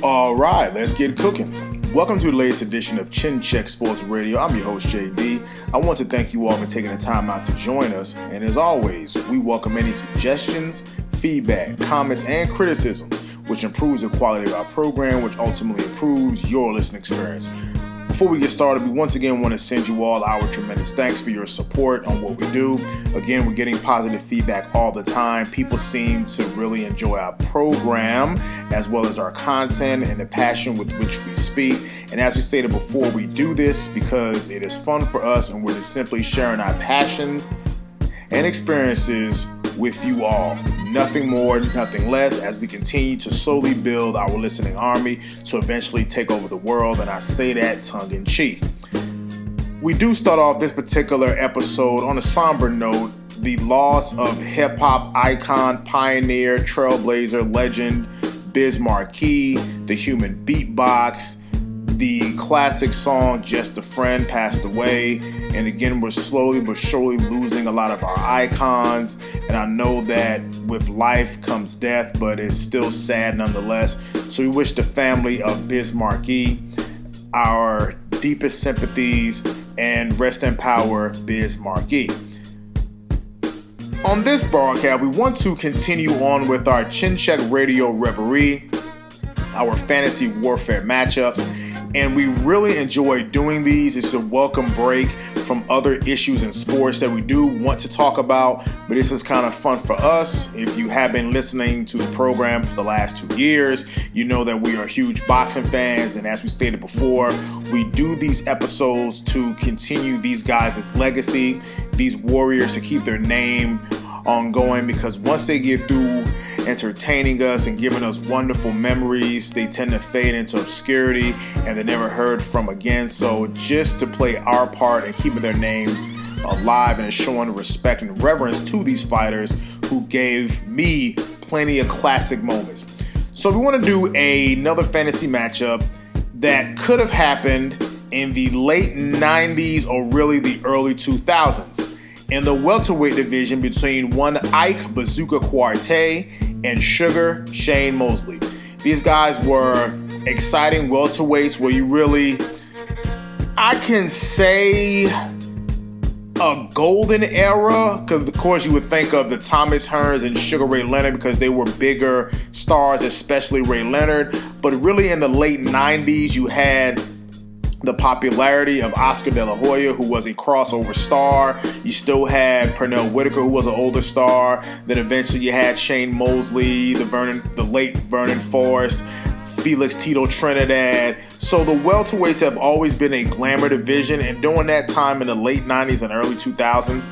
All right, let's get cooking. Welcome to the latest edition of Chin Check Sports Radio. I'm your host, JD. I want to thank you all for taking the time out to join us. And as always, we welcome any suggestions, feedback, comments, and criticisms, which improves the quality of our program, which ultimately improves your listening experience. Before we get started, we once again want to send you all our tremendous thanks for your support on what we do. Again, we're getting positive feedback all the time. People seem to really enjoy our program as well as our content and the passion with which we speak. And as we stated before, we do this because it is fun for us and we're just simply sharing our passions and experiences with you all. Nothing more, nothing less, as we continue to slowly build our listening army to eventually take over the world, and I say that tongue in cheek. We do start off this particular episode on a somber note: the loss of hip-hop icon, pioneer, trailblazer, legend, Biz Markie, the human beatbox. The classic song Just a Friend passed away, and again we're slowly but surely losing a lot of our icons, and I know that with life comes death, but it's still sad nonetheless. So we wish the family of Biz Markie our deepest sympathies, and rest in power, Biz Markie. On this broadcast, we want to continue on with our Chin Check Radio Reverie, our fantasy warfare matchups. And we really enjoy doing these. It's a welcome break from other issues in sports that we do want to talk about, but this is kind of fun for us. If you have been listening to the program for the last 2 years, you know that we are huge boxing fans, and as we stated before, we do these episodes to continue these guys' legacy, these warriors, to keep their name ongoing, because once they get through entertaining us and giving us wonderful memories, they tend to fade into obscurity and they're never heard from again. So just to play our part in keeping their names alive and showing respect and reverence to these fighters who gave me plenty of classic moments. So we want to do another fantasy matchup that could have happened in the late 90s or really the early 2000s in the welterweight division between one Ike Bazooka Quartey and Sugar Shane Mosley. These guys were exciting welterweights where you really, I can say, a golden era, because of course you would think of the Thomas Hearns and Sugar Ray Leonard because they were bigger stars, especially Ray Leonard. But really in the late 90s, you had the popularity of Oscar De La Hoya, who was a crossover star. You still had Pernell Whitaker, who was an older star. Then eventually you had Shane Mosley, the late Vernon Forrest, Felix Tito Trinidad. So the welterweights have always been a glamour division, and during that time in the late 90s and early 2000s,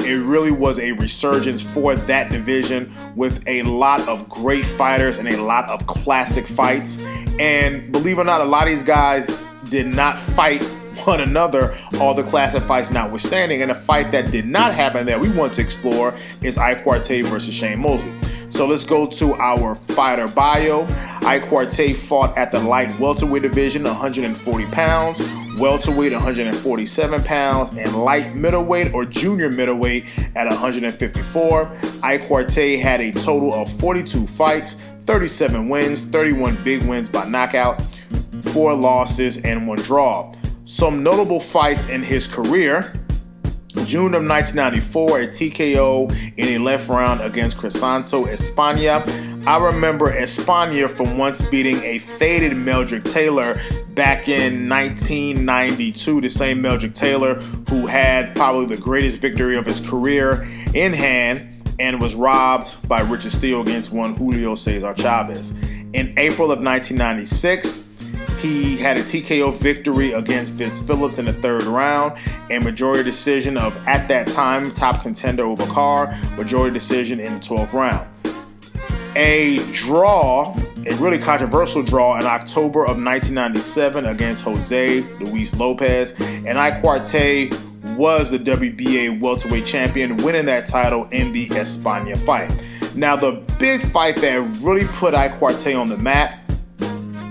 it really was a resurgence for that division with a lot of great fighters and a lot of classic fights. And believe it or not, a lot of these guys did not fight one another, all the classic fights notwithstanding. And a fight that did not happen that we want to explore is Ike Quartey versus Shane Mosley. So let's go to our fighter bio. Ike Quartey fought at the light welterweight division, 140 pounds, welterweight 147 pounds, and light middleweight or junior middleweight at 154. Ike Quartey had a total of 42 fights, 37 wins, 31 big wins by knockout, 4 losses, and 1 draw. Some notable fights in his career: June of 1994, a TKO in a left round against Crisanto España. I remember España from once beating a faded Meldrick Taylor back in 1992, the same Meldrick Taylor who had probably the greatest victory of his career in hand and was robbed by Richard Steele against one Julio Cesar Chavez. In April of 1996, he had a TKO victory against Vince Phillips in the 3rd round, and majority decision of, at that time, top contender Obakar, majority decision in the 12th round. A draw, a really controversial draw in October of 1997 against Jose Luis Lopez, and Ike Quartey was the WBA welterweight champion, winning that title in the España fight. Now, the big fight that really put Ike Quartey on the map,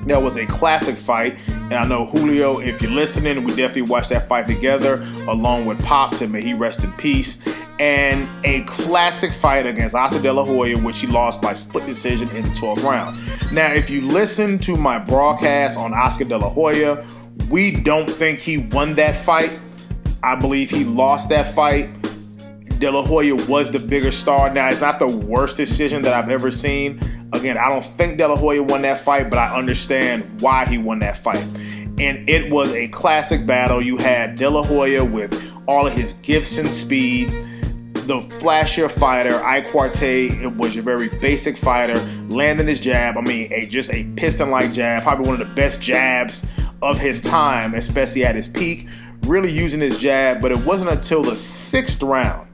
that was a classic fight, and I know Julio, if you're listening, we definitely watched that fight together along with Pops, and may he rest in peace. and a classic fight against Oscar De La Hoya, which he lost by split decision in the 12th round. Now, if you listen to my broadcast on Oscar De La Hoya, we don't think he won that fight. I believe he lost that fight. De La Hoya was the bigger star. Now, it's not the worst decision that I've ever seen. Again, I don't think De La Hoya won that fight, but I understand why he won that fight. And it was a classic battle. You had De La Hoya with all of his gifts and speed. The flashier fighter, Ike Quartey, it was a very basic fighter, landing his jab. I mean, just a piston-like jab, probably one of the best jabs of his time, especially at his peak, really using his jab. But it wasn't until the 6th round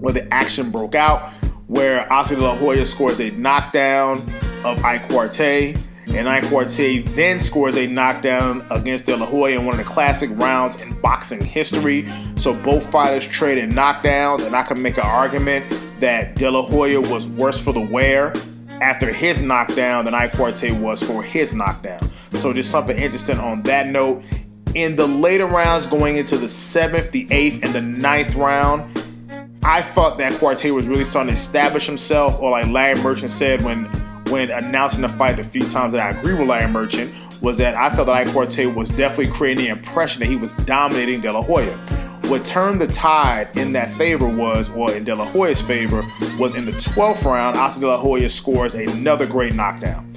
where the action broke out, where Oscar De La Hoya scores a knockdown of Ike Quartey, and Ike Quartey then scores a knockdown against De La Hoya in one of the classic rounds in boxing history. So both fighters traded knockdowns, and I can make an argument that De La Hoya was worse for the wear after his knockdown than Ike Quartey was for his knockdown. So just something interesting on that note. In the later rounds, going into the 7th, the 8th, and the 9th round, I thought that Quartey was really starting to establish himself, or like Larry Merchant said when announcing the fight, the few times that I agree with Larry Merchant, was that I felt that Ike Quartey was definitely creating the impression that he was dominating De La Hoya. What turned the tide in that favor was, or in De La Hoya's favor, was in the 12th round, Oscar De La Hoya scores another great knockdown.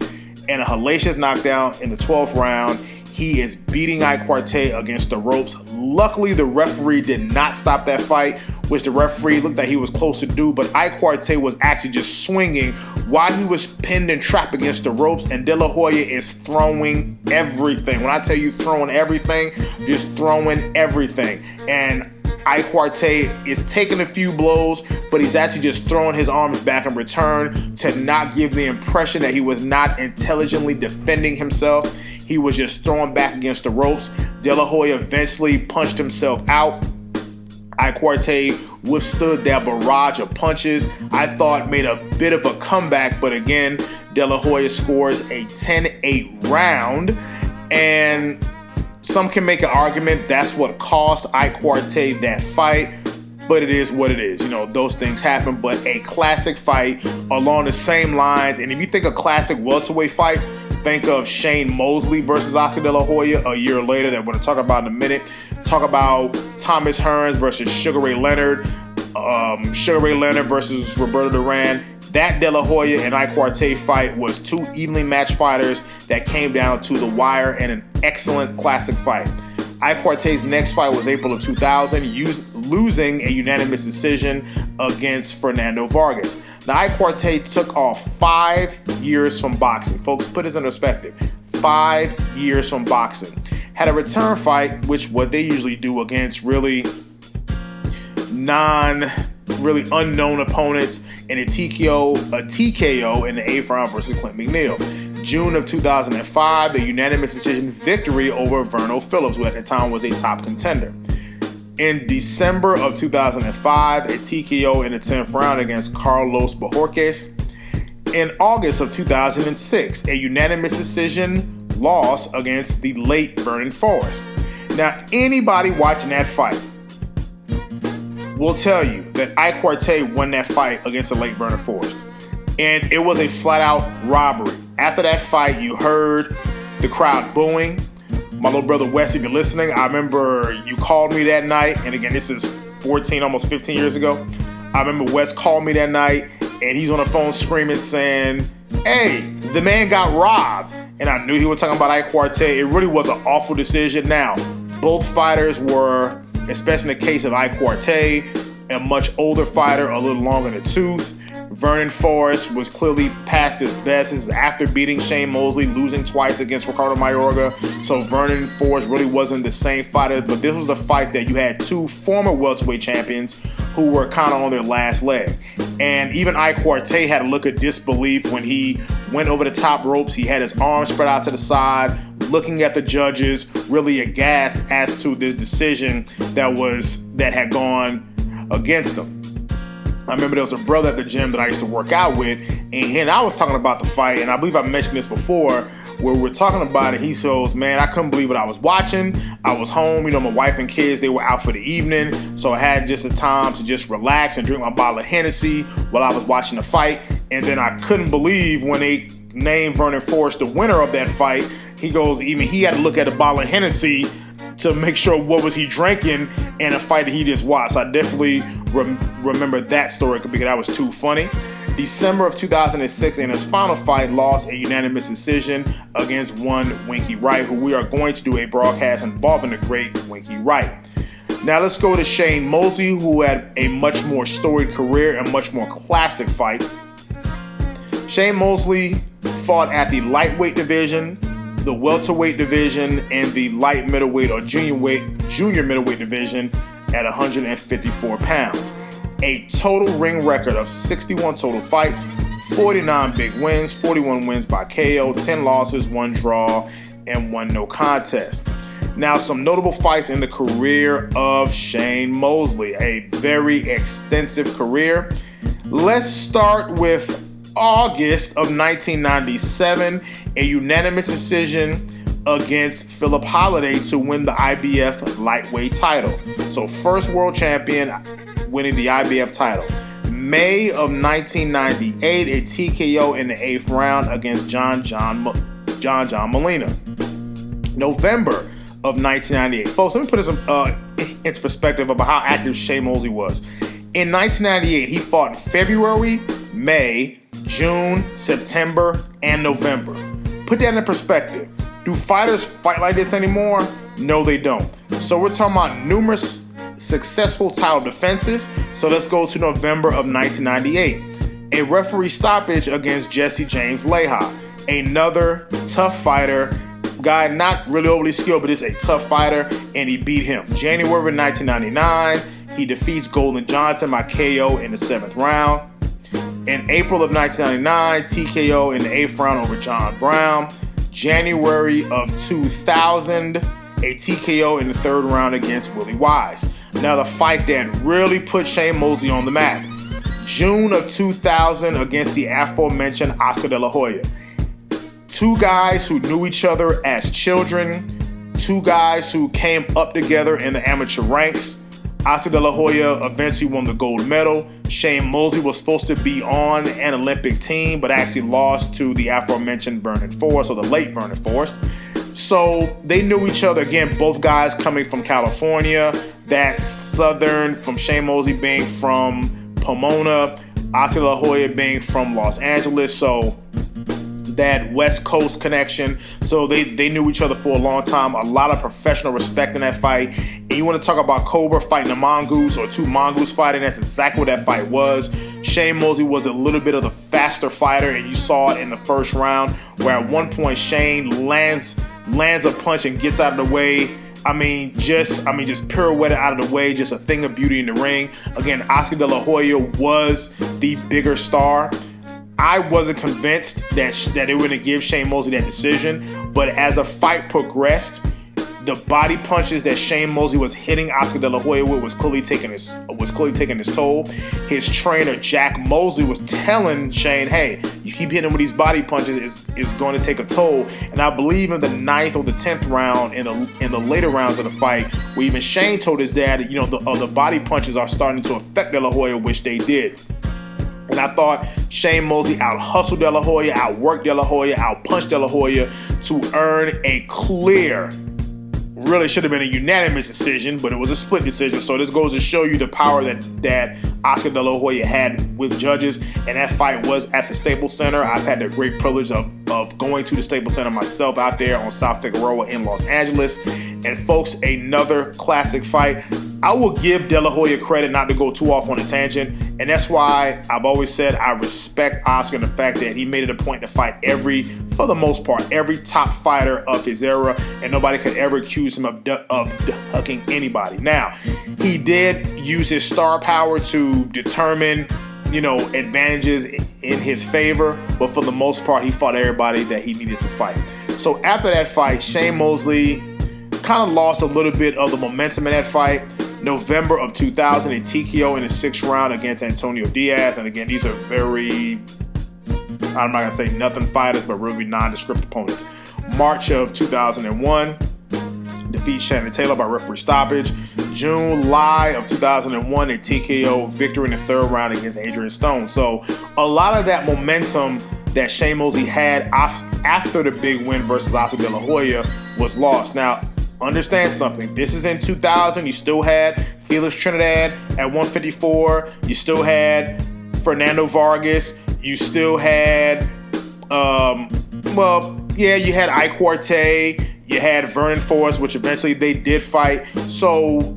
And a hellacious knockdown in the 12th round. He is beating Ike Quartey against the ropes. Luckily, the referee did not stop that fight, which the referee looked like he was close to do, but Ike Quartey was actually just swinging while he was pinned and trapped against the ropes, and De La Hoya is throwing everything. When I tell you throwing everything, just throwing everything. And Ike Quartey is taking a few blows, but he's actually just throwing his arms back in return to not give the impression that he was not intelligently defending himself. He was just throwing back against the ropes. De La Hoya eventually punched himself out. Ike Quartey withstood that barrage of punches. I thought made a bit of a comeback, but again, De La Hoya scores a 10-8 round. And some can make an argument that's what cost Ike Quartey that fight, but it is what it is. You know, those things happen, but a classic fight along the same lines. And if you think of classic welterweight fights, think of Shane Mosley versus Oscar De La Hoya a year later that we're going to talk about in a minute. Talk about Thomas Hearns versus Sugar Ray Leonard, Sugar Ray Leonard versus Roberto Duran. That De La Hoya and Ike Quartey fight was two evenly matched fighters that came down to the wire in an excellent classic fight. Ike Quartey's next fight was April of 2000, losing a unanimous decision against Fernando Vargas. Now, Ike Quartey took off 5 years from boxing. Folks, put this in perspective. 5 years from boxing. Had a return fight, which what they usually do against really unknown opponents, in a TKO in the 8th round versus Clint McNeil. June of 2005, a unanimous decision victory over Vernon Forrest, who at the time was a top contender. In December of 2005, a TKO in the 10th round against Carlos Bojorquez. In August of 2006, a unanimous decision loss against the late Vernon Forrest. Now, anybody watching that fight will tell you that Ike Quartey won that fight against the late Vernon Forrest. And it was a flat-out robbery. After that fight, you heard the crowd booing. My little brother Wes, if you're listening, I remember you called me that night. And again, this is 14, almost 15 years ago. I remember Wes called me that night, and he's on the phone screaming, saying, "Hey, the man got robbed." And I knew he was talking about Ike Quartey. It really was an awful decision. Now, both fighters were, especially in the case of Ike Quartey, a much older fighter, a little longer in the tooth. Vernon Forrest was clearly past his best. This is after beating Shane Mosley, losing twice against Ricardo Mayorga. So Vernon Forrest really wasn't the same fighter, but this was a fight that you had two former welterweight champions who were kind of on their last leg. And even Ike Quartey had a look of disbelief when he went over the top ropes. He had his arms spread out to the side, looking at the judges, really aghast as to this decision that had gone against him. I remember there was a brother at the gym that I used to work out with, and he and I was talking about the fight, and I believe I mentioned this before, where we're talking about it. He says, man, I couldn't believe what I was watching. I was home, my wife and kids, they were out for the evening, so I had just a time to just relax and drink my bottle of Hennessy while I was watching the fight. And then I couldn't believe when they named Vernon Forrest the winner of that fight. He goes, even he had to look at a bottle of Hennessy to make sure what was he drinking in a fight that he just watched. So I definitely remember that story because that was too funny. December of 2006, in his final fight, lost a unanimous decision against one Winky Wright, who we are going to do a broadcast involving the great Winky Wright. Now let's go to Shane Mosley, who had a much more storied career and much more classic fights. Shane Mosley fought at the lightweight division, the welterweight division, and the light middleweight or junior middleweight division at 154 pounds. A total ring record of 61 total fights, 49 big wins, 41 wins by KO, 10 losses, 1 draw, and 1 no contest. Now, some notable fights in the career of Shane Mosley, a very extensive career. Let's start with August of 1997, a unanimous decision against Philip Holliday to win the IBF lightweight title. So first world champion winning the IBF title. May of 1998, a TKO in the 8th round against John Molina. November of 1998. Folks, let me put this into perspective about how active Shane Mosley was. In 1998, he fought in February, May, June, September, and November. Put that in perspective. Do fighters fight like this anymore? No, they don't. So we're talking about numerous successful title defenses. So let's go to November of 1998. A referee stoppage against Jesse James Leija. Another tough fighter. Guy not really overly skilled, but is a tough fighter, and he beat him. January 1999, he defeats Golden Johnson by KO in the 7th round. In April of 1999, TKO in the 8th round over John Brown. January of 2000, a TKO in the 3rd round against Willie Wise. Now the fight that really put Shane Mosley on the map. June of 2000 against the aforementioned Oscar De La Hoya. Two guys who knew each other as children. Two guys who came up together in the amateur ranks. Oscar De La Hoya eventually won the gold medal. Shane Mosley was supposed to be on an Olympic team, but actually lost to the aforementioned Vernon Forrest, or the late Vernon Forrest. So they knew each other. Again, both guys coming from California. That southern, from Shane Mosley being from Pomona, Oscar De La Hoya being from Los Angeles. So that West Coast connection. So they knew each other for a long time. A lot of professional respect in that fight. And you want to talk about Cobra fighting a mongoose, or two mongoose fighting, that's exactly what that fight was. Shane Mosley was a little bit of the faster fighter, and you saw it in the 1st round, where at one point Shane lands a punch and gets out of the way. Just pirouetted out of the way, just a thing of beauty in the ring. Again, Oscar De La Hoya was the bigger star. I wasn't convinced that they were going to give Shane Mosley that decision, but as the fight progressed, the body punches that Shane Mosley was hitting Oscar De La Hoya with was clearly taking his toll. His trainer Jack Mosley was telling Shane, "Hey, you keep hitting him with these body punches, it's going to take a toll." And I believe in the 9th or the 10th round, in the later rounds of the fight, where even Shane told his dad, the body punches are starting to affect De La Hoya, which they did. And I thought Shane Mosley out-hustled De La Hoya, out-worked De La Hoya, out-punched De La Hoya to earn a clear, really should have been a unanimous decision, but it was a split decision. So this goes to show you the power that Oscar De La Hoya had with judges. And that fight was at the Staples Center. I've had the great privilege of going to the Staples Center myself out there on South Figueroa in Los Angeles. And folks, another classic fight. I will give De La Hoya credit, not to go too off on a tangent, and that's why I've always said I respect Oscar and the fact that he made it a point to fight for the most part, every top fighter of his era, and nobody could ever accuse him of ducking anybody. Now, he did use his star power to determine, advantages in his favor, but for the most part, he fought everybody that he needed to fight. So after that fight, Shane Mosley kind of lost a little bit of the momentum in that fight. November of 2000, a TKO in the 6th round against Antonio Diaz. And again, these are very, I'm not going to say nothing fighters, but really nondescript opponents. March of 2001, defeat Shannon Taylor by referee stoppage. July of 2001, a TKO victory in the 3rd round against Adrian Stone. So a lot of that momentum that Shane Mosley had after the big win versus Oscar De La Hoya was lost. Now, understand something. This is in 2000. You still had Felix Trinidad at 154. You still had Fernando Vargas. You still had, you had Ike Quartey. You had Vernon Forrest, which eventually they did fight. So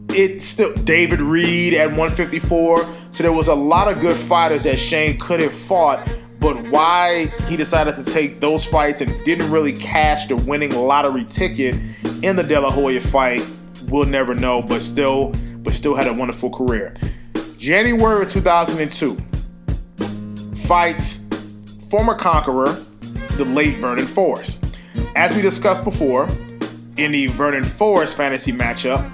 it's still David Reed at 154. So there was a lot of good fighters that Shane could have fought. But why he decided to take those fights and didn't really cash the winning lottery ticket in the De La Hoya fight, we'll never know, but still had a wonderful career. January of 2002, fights former conqueror, the late Vernon Forrest. As we discussed before, in the Vernon Forrest fantasy matchup,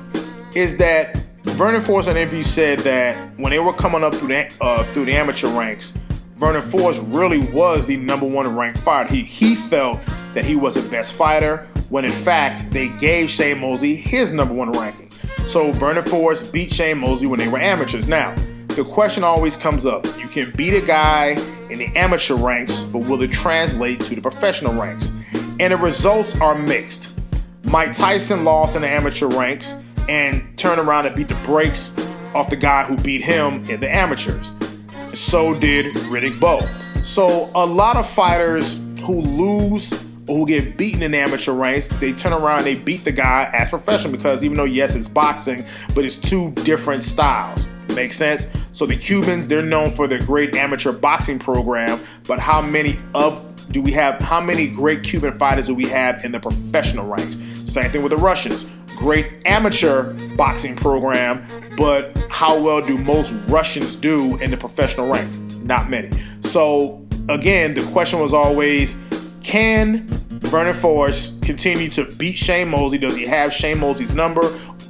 is that Vernon Forrest in an interview said that when they were coming up through the amateur ranks, Vernon Forrest really was the number 1 ranked fighter. He felt that he was the best fighter, when in fact they gave Shane Mosley his number 1 ranking. So Vernon Forrest beat Shane Mosley when they were amateurs. Now, the question always comes up. You can beat a guy in the amateur ranks, but will it translate to the professional ranks? And the results are mixed. Mike Tyson lost in the amateur ranks and turned around and beat the brakes off the guy who beat him in the amateurs. So did Riddick Bowe. So a lot of fighters who lose or who get beaten in the amateur ranks, they turn around and they beat the guy as professional, because even though, yes, it's boxing, but it's 2 different styles. Makes sense? So the Cubans, they're known for their great amateur boxing program, but how many great Cuban fighters do we have in the professional ranks? Same thing with the Russians. Great amateur boxing program, but how well do most Russians do in the professional ranks? Not many. So again, the question was always, can Vernon Forrest continue to beat Shane Mosley? Does he have Shane Mosley's number?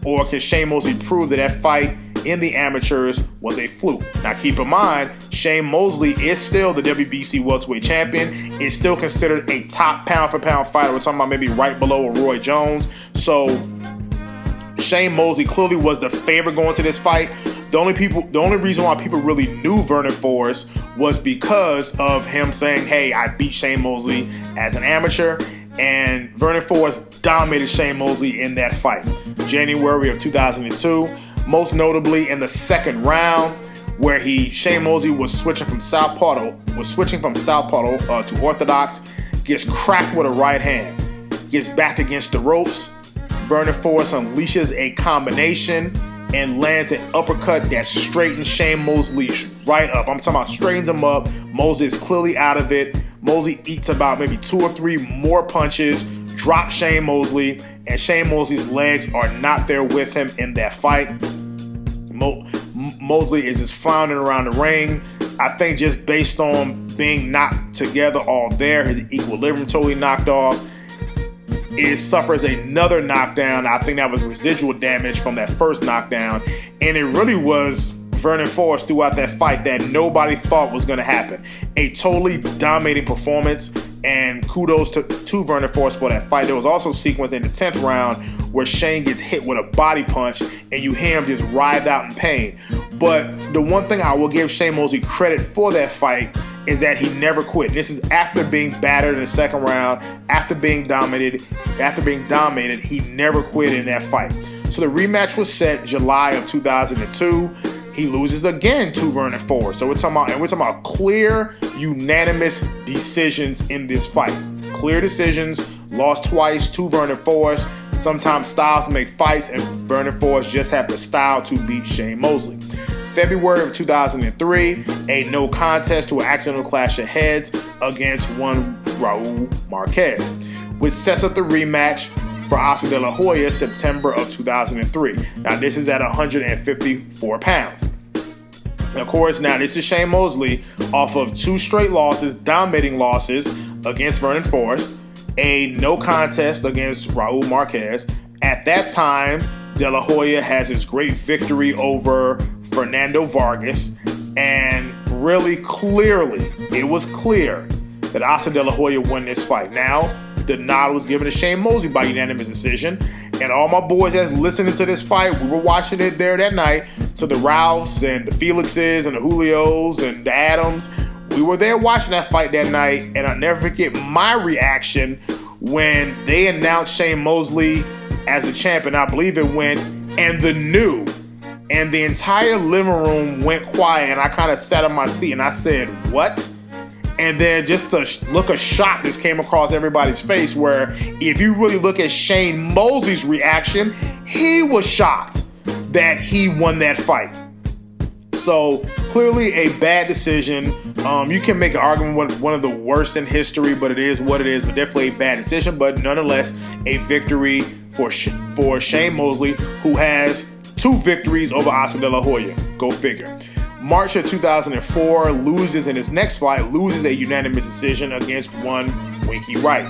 Or can Shane Mosley prove that fight in the amateurs was a fluke? Now keep in mind, Shane Mosley is still the WBC welterweight champion. Is still considered a top pound for pound fighter. We're talking about maybe right below Roy Jones. So Shane Mosley clearly was the favorite going to this fight. The only reason why people really knew Vernon Forrest was because of him saying, hey, I beat Shane Mosley as an amateur. And Vernon Forrest dominated Shane Mosley in that fight. January of 2002, most notably in the 2nd round, where Shane Mosley was switching from southpaw to orthodox, gets cracked with a right hand, gets back against the ropes. Vernon Forrest unleashes a combination and lands an uppercut that straightens Shane Mosley right up. I'm talking about straightens him up. Mosley is clearly out of it. Mosley eats about maybe 2 or 3 more punches, drops Shane Mosley, and Shane Mosley's legs are not there with him in that fight. Mosley is just floundering around the ring. I think just based on being knocked together all there, his equilibrium totally knocked off. It suffers another knockdown. I think that was residual damage from that first knockdown. And it really was Vernon Forrest throughout that fight that nobody thought was going to happen. A totally dominating performance, and kudos to Vernon Forrest for that fight. There was also a sequence in the 10th round where Shane gets hit with a body punch and you hear him just writhe out in pain. But the one thing I will give Shane Mosley credit for that fight is that he never quit. This is after being battered in the 2nd round, after being dominated, he never quit in that fight. So the rematch was set July of 2002. He loses again to Vernon Forrest. So we're talking about clear, unanimous decisions in this fight. Clear decisions, lost twice to Vernon Forrest. Sometimes styles make fights, and Vernon Forrest just have the style to beat Shane Mosley. February of 2003, a no contest to an accidental clash of heads against one Raul Marquez, which sets up the rematch for Oscar De La Hoya September of 2003. Now this is at 154 pounds. Of course, now this is Shane Mosley off of 2 straight losses, dominating losses against Vernon Forrest, a no contest against Raul Marquez. At that time, De La Hoya has his great victory over Fernando Vargas, and really clearly, it was clear that Oscar De La Hoya won this fight. Now, the nod was given to Shane Mosley by unanimous decision, and all my boys that's listening to this fight, we were watching it there that night, to the Ralphs and the Felixes and the Julios and the Adams. We were there watching that fight that night, and I'll never forget my reaction when they announced Shane Mosley as the champion. I believe it went, and the entire living room went quiet, and I kind of sat on my seat and I said, what? And then just a look of shock just came across everybody's face, where if you really look at Shane Mosley's reaction, he was shocked that he won that fight. So clearly a bad decision. You can make an argument with one of the worst in history, but it is what it is. But definitely a bad decision, but nonetheless a victory for Shane Mosley, who has 2 victories over Oscar De La Hoya. Go figure. March of 2004, loses in his next fight, loses a unanimous decision against one Winky Wright.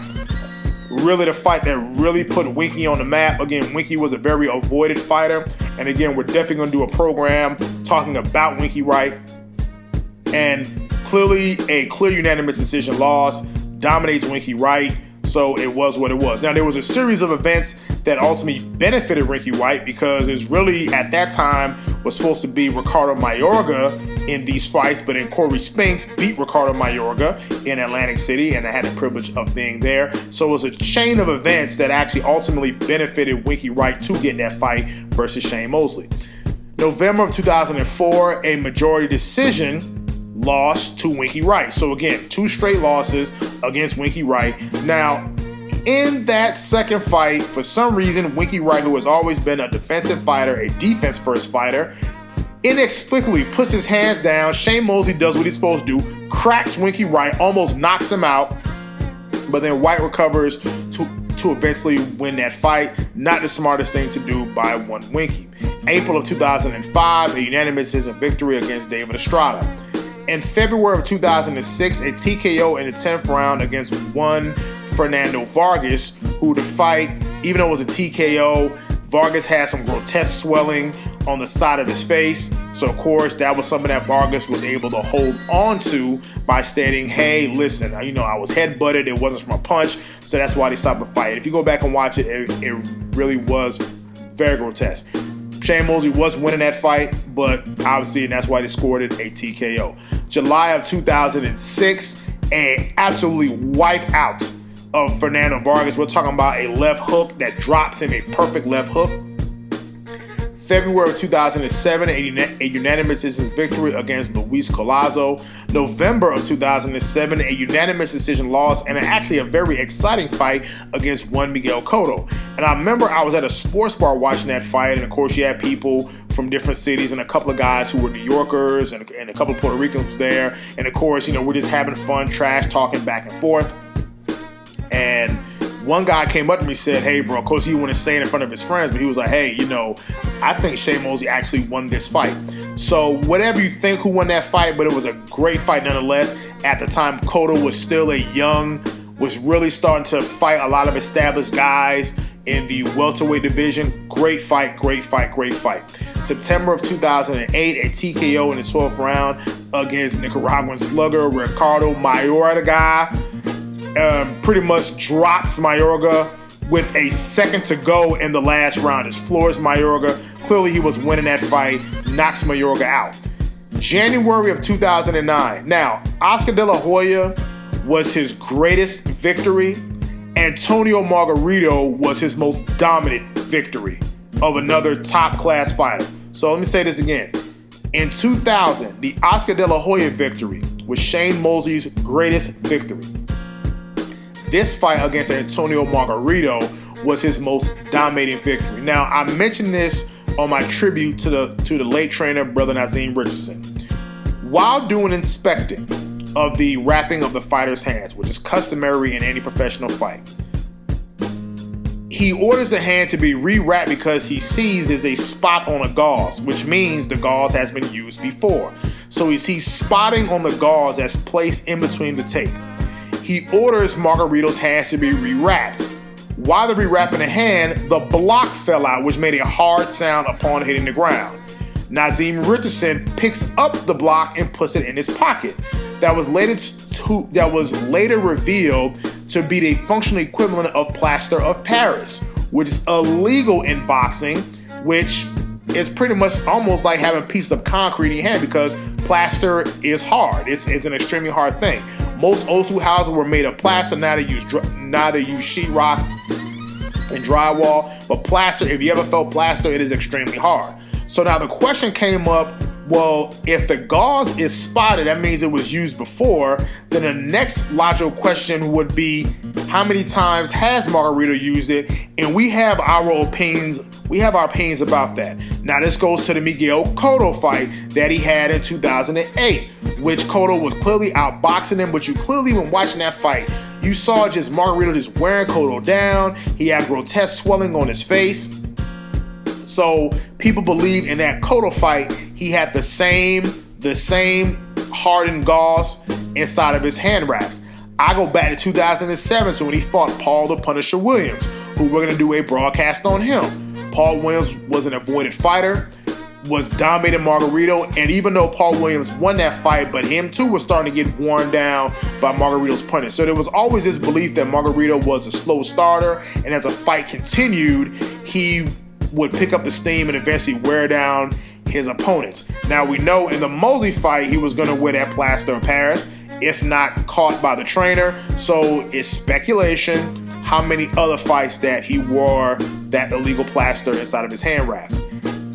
Really the fight that really put Winky on the map. Again, Winky was a very avoided fighter. And again, we're definitely going to do a program talking about Winky Wright. And clearly a clear unanimous decision loss, dominates Winky Wright. So it was what it was. Now, there was a series of events that ultimately benefited Winky Wright, because it's really, at that time, was supposed to be Ricardo Mayorga in these fights, but then Corey Spinks beat Ricardo Mayorga in Atlantic City, and I had the privilege of being there. So it was a chain of events that actually ultimately benefited Winky Wright to get that fight versus Shane Mosley. November of 2004, a majority decision loss to Winky Wright. So again, 2 straight losses against Winky Wright. Now, in that second fight, for some reason, Winky Wright, who has always been a defensive fighter, a defense-first fighter, inexplicably puts his hands down. Shane Mosley does what he's supposed to do, cracks Winky Wright, almost knocks him out, but then Wright recovers to eventually win that fight. Not the smartest thing to do by one Winky. April of 2005, a unanimous decision victory against David Estrada. In February of 2006, a TKO in the 10th round against one Fernando Vargas, who the fight, even though it was a TKO, Vargas had some grotesque swelling on the side of his face. So, of course, that was something that Vargas was able to hold on to by stating, hey, listen, I was headbutted. It wasn't from a punch. So that's why they stopped the fight. If you go back and watch it, it really was very grotesque. Shane Mosley was winning that fight, but obviously, and that's why they scored it a TKO. July of 2006, an absolutely wipe out of Fernando Vargas. We're talking about a left hook that drops him, a perfect left hook. February of 2007, a unanimous decision victory against Luis Collazo. November of 2007, a unanimous decision loss, and actually a very exciting fight against one Miguel Cotto. And I remember I was at a sports bar watching that fight, and of course you had people from different cities and a couple of guys who were New Yorkers and a couple of Puerto Ricans was there. And of course, we're just having fun, trash talking back and forth. And one guy came up to me and said, hey, bro, of course he wouldn't say it in front of his friends, but he was like, hey, I think Shane Mosley actually won this fight. So whatever you think who won that fight, but it was a great fight nonetheless. At the time, Cotto was still was really starting to fight a lot of established guys in the welterweight division. Great fight, great fight, great fight. September of 2008, a TKO in the 12th round against Nicaraguan slugger Ricardo Mayorga. Pretty much drops Mayorga with a second to go in the last round. His floors Mayorga. Clearly he was winning that fight, knocks Mayorga out. January of 2009. Now, Oscar De La Hoya was his greatest victory. Antonio Margarito was his most dominant victory of another top-class fighter. So let me say this again. In 2000, the Oscar De La Hoya victory was Shane Mosley's greatest victory. This fight against Antonio Margarito was his most dominating victory. Now, I mentioned this on my tribute to the late trainer, Brother Nazim Richardson. While doing inspecting of the wrapping of the fighter's hands, which is customary in any professional fight, he orders a hand to be re-wrapped because he sees there's a spot on a gauze, which means the gauze has been used before. So he's spotting on the gauze that's placed in between the tape. He orders Margarito's hands to be re-wrapped. While the rewrapping the hand, the block fell out, which made a hard sound upon hitting the ground. Nazeem Richardson picks up the block and puts it in his pocket. That was later revealed to be the functional equivalent of plaster of Paris, which is illegal in boxing, which is pretty much almost like having pieces of concrete in your hand because plaster is hard. It's an extremely hard thing. Most old school houses were made of plaster. Now they use sheetrock and drywall. But plaster, if you ever felt plaster, it is extremely hard. So now the question came up, well, if the gauze is spotted, that means it was used before. Then the next logical question would be, how many times has Margarito used it? And we have our opinions. We have our opinions about that. Now this goes to the Miguel Cotto fight that he had in 2008, which Cotto was clearly outboxing him. But you clearly, when watching that fight, you saw just Margarito just wearing Cotto down. He had grotesque swelling on his face. So people believe in that Cotto fight, he had the same hardened gauze inside of his hand wraps. I go back to 2007, so when he fought Paul the Punisher Williams, who we're going to do a broadcast on him. Paul Williams was an avoided fighter, was dominating Margarito, and even though Paul Williams won that fight, but him too was starting to get worn down by Margarito's punch. So there was always this belief that Margarito was a slow starter, and as the fight continued, he would pick up the steam and eventually wear down his opponents. Now we know in the Mosley fight, he was going to wear that plaster of Paris, if not caught by the trainer. So it's speculation how many other fights that he wore that illegal plaster inside of his hand wraps.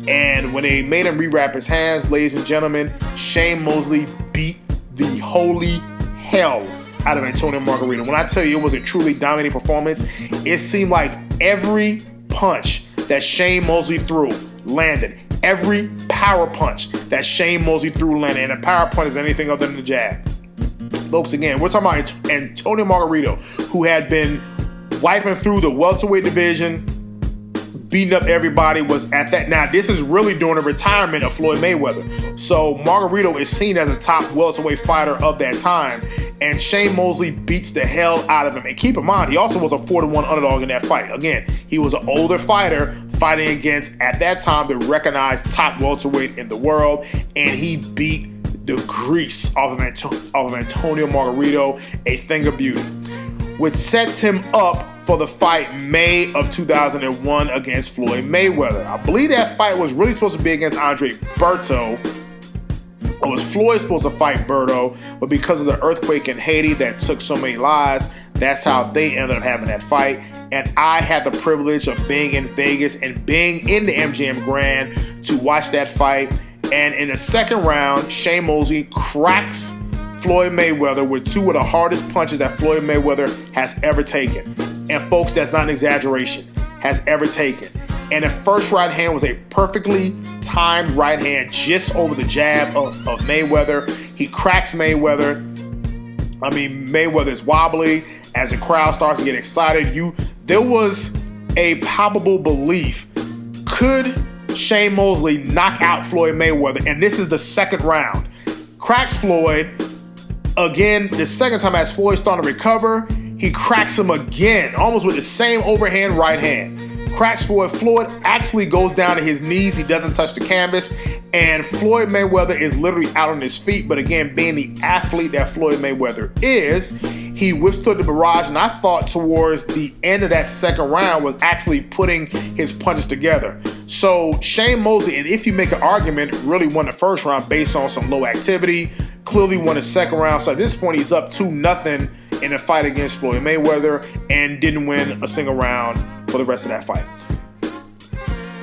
And when they made him rewrap his hands, ladies and gentlemen, Shane Mosley beat the holy hell out of Antonio Margarito. When I tell you it was a truly dominating performance, it seemed like every punch that Shane Mosley threw landed. Every power punch that Shane Mosley threw landed. And a power punch is anything other than the jab. Folks, again, we're talking about Antonio Margarito, who had been wiping through the welterweight division, beating up everybody, was at that. Now, this is really during the retirement of Floyd Mayweather. So Margarito is seen as a top welterweight fighter of that time. And Shane Mosley beats the hell out of him. And keep in mind, he also was a 4-1 underdog in that fight. Again, he was an older fighter fighting against, at that time, the recognized top welterweight in the world. And he beat the grease off of Antonio Margarito, a thing of beauty, which sets him up for the fight May of 2001 against Floyd Mayweather. I believe that fight was really supposed to be against Andre Berto. It was Floyd supposed to fight Berto, but because of the earthquake in Haiti that took so many lives, that's how they ended up having that fight. And I had the privilege of being in Vegas and being in the MGM Grand to watch that fight. And in the second round, Shane Mosley cracks Floyd Mayweather with two of the hardest punches that Floyd Mayweather has ever taken. And folks, that's not an exaggeration, has ever taken. And the first right hand was a perfectly timed right hand just over the jab of Mayweather. He cracks Mayweather. I mean, Mayweather's wobbly. As the crowd starts to get excited, there was a palpable belief. Could Shane Mosley knock out Floyd Mayweather? And this is the second round. Cracks Floyd. Again, the second time as Floyd starting to recover, he cracks him again, almost with the same overhand right hand. Cracks Floyd. Floyd actually goes down to his knees. He doesn't touch the canvas. And Floyd Mayweather is literally out on his feet. But again, being the athlete that Floyd Mayweather is, he withstood the barrage. And I thought towards the end of that second round was actually putting his punches together. So Shane Mosley, and if you make an argument, really won the first round based on some low activity. Clearly won the second round. So at this point, he's up 2-0 in a fight against Floyd Mayweather and didn't win a single round for the rest of that fight.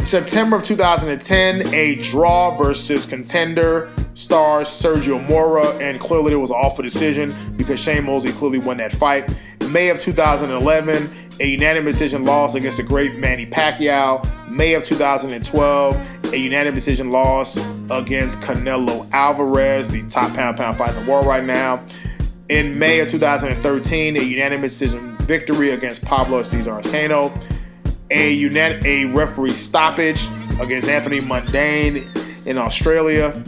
September of 2010, a draw versus contender stars Sergio Mora, and clearly it was an awful decision because Shane Mosley clearly won that fight. May of 2011, a unanimous decision loss against the great Manny Pacquiao. May of 2012, a unanimous decision loss against Canelo Alvarez, the top pound-pound fighter in the world right now. In May of 2013, a unanimous decision victory against Pablo Cesar Cano. A referee stoppage against Anthony Mundane in Australia.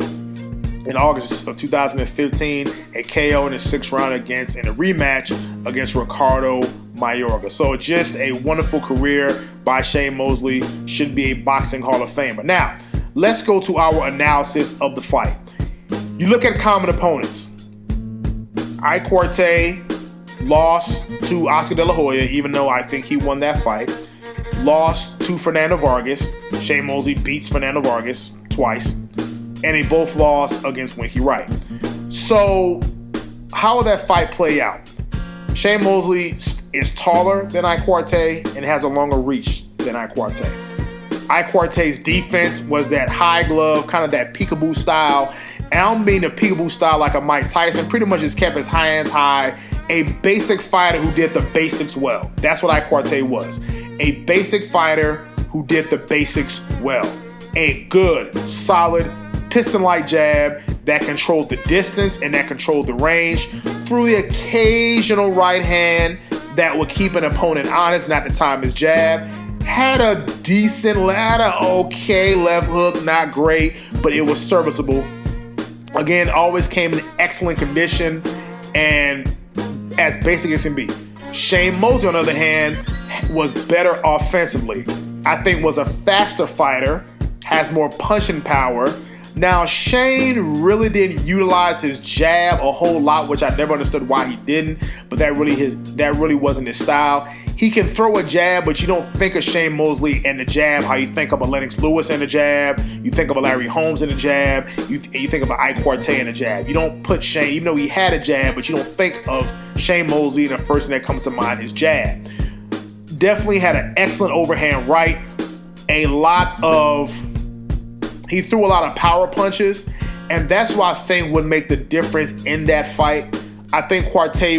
In August of 2015, a KO in the sixth round in a rematch against Ricardo Mayorga. So just a wonderful career by Shane Mosley. Should be a boxing Hall of Famer. Now, let's go to our analysis of the fight. You look at common opponents. Ike Quartey lost to Oscar De La Hoya, even though I think he won that fight. Lost to Fernando Vargas. Shane Mosley beats Fernando Vargas twice. And they both lost against Winky Wright. So, how will that fight play out? Shane Mosley is taller than Ike Quartey and has a longer reach than Ike Quartey. Ike Quartey's defense was that high glove, kind of that peekaboo style. And I don't mean the peekaboo style like a Mike Tyson. Pretty much just kept his hands high. A basic fighter who did the basics well. That's what Ike Quartey was. A basic fighter who did the basics well. A good, solid, piston-like jab that controlled the distance and that controlled the range through the occasional right hand that would keep an opponent honest, not to time his jab. Had a okay left hook, not great, but it was serviceable. Again, always came in excellent condition and as basic as can be. Shane Mosley, on the other hand, was better offensively. I think was a faster fighter, has more punching power. Now, Shane really didn't utilize his jab a whole lot, which I never understood why he didn't, but that really wasn't his style. He can throw a jab, but you don't think of Shane Mosley and the jab how you think of a Lennox Lewis and the jab, you think of a Larry Holmes and the jab, you think of an Ike Quartey and the jab. You don't put Shane, even though he had a jab, but you don't think of Shane Mosley, and the first thing that comes to mind is jab. Definitely had an excellent overhand right. He threw a lot of power punches, and that's why I think would make the difference in that fight. I think Quartey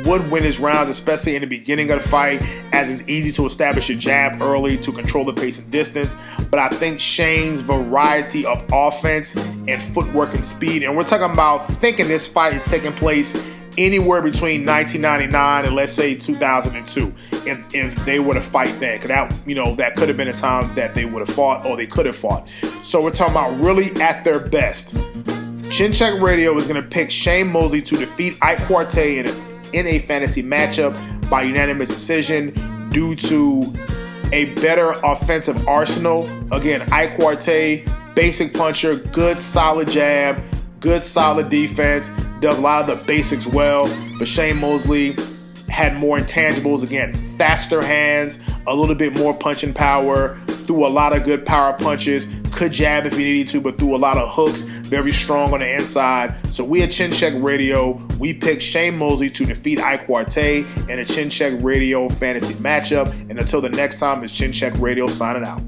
would win his rounds, especially in the beginning of the fight, as it's easy to establish a jab early to control the pace and distance. But I think Shane's variety of offense and footwork and speed, and we're talking about thinking this fight is taking place anywhere between 1999 and let's say 2002, if they were to fight then, because that could have been a time that they would have fought or they could have fought. So we're talking about really at their best. Chin Check Radio is going to pick Shane Mosley to defeat Ike Quartey in a fantasy matchup by unanimous decision due to a better offensive arsenal. Again, Ike Quartey, basic puncher, good solid jab, good solid defense, does a lot of the basics well, but Shane Mosley had more intangibles. Again, faster hands, a little bit more punching power, threw a lot of good power punches, could jab if he needed to, but threw a lot of hooks, very strong on the inside. So we at Chin Check Radio, we picked Shane Mosley to defeat Ike Quartey in a Chin Check Radio fantasy matchup. And until the next time, it's Chin Check Radio signing out.